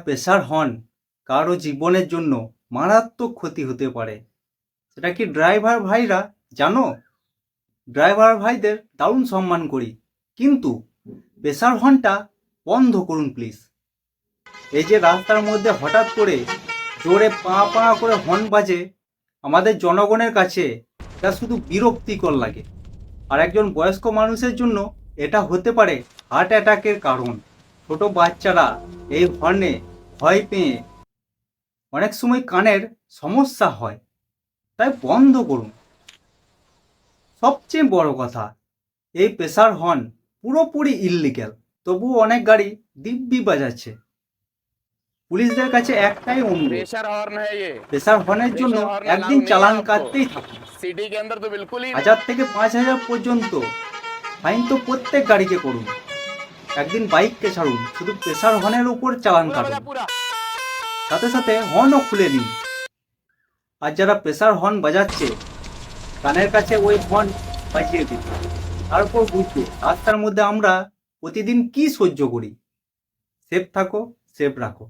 Pressure horn কারো জীবনের জন্য মারাত্মক ক্ষতি হতে পারে। সেটা কি ড্রাইভার ভাইরা জানো? ড্রাইভার ভাইদের দারুণ সম্মান করি, কিন্তু প্রেসার হর্নটা বন্ধ করুন প্লিজ। এই যে রাস্তার মধ্যে হঠাৎ করে জোরে পাঁ পাঁ করে হর্ন বাজে, আমাদের জনগণের কাছে এটা শুধু বিরক্তিকর লাগে। আর একজন বয়স্ক মানুষের জন্য এটা হতে পারে হার্ট অ্যাটাকের কারণ। ছোট বাচ্চারা এই হর্নে ভয় পেয়ে অনেক সময় কানের সমস্যা হয়, তাই বন্ধ করুন। সবচেয়ে বড় কথা, এই প্রেসার হর্ন পুরোপুরি ইললিগ্যাল, তবুও অনেক গাড়ি দিব্যি বাজাচ্ছে। পুলিশদের কাছে একটাই অনুরোধ, প্রেসার হর্নের জন্য একদিন চালান কাটতেই থাকুন। सिटी के अंदर तो बिल्कुल ही 1000 থেকে 5000 পর্যন্ত ফাইন তো প্রত্যেক গাড়িকে করুন। একদিন বাইককে ছাড়ুন, শুধু প্রেসার হর্নের উপর চালান কাটুন, সাথে সাথে হর্নও খুলে নিন। আর যারা প্রেসার হর্ন বাজাচ্ছে, কানের কাছে ওই হর্ন বাজিয়ে দিন। তারপর বুঝবে রাস্তার মধ্যে আমরা প্রতিদিন কি সহ্য করি। সেফ থাকো, সেফ রাখো।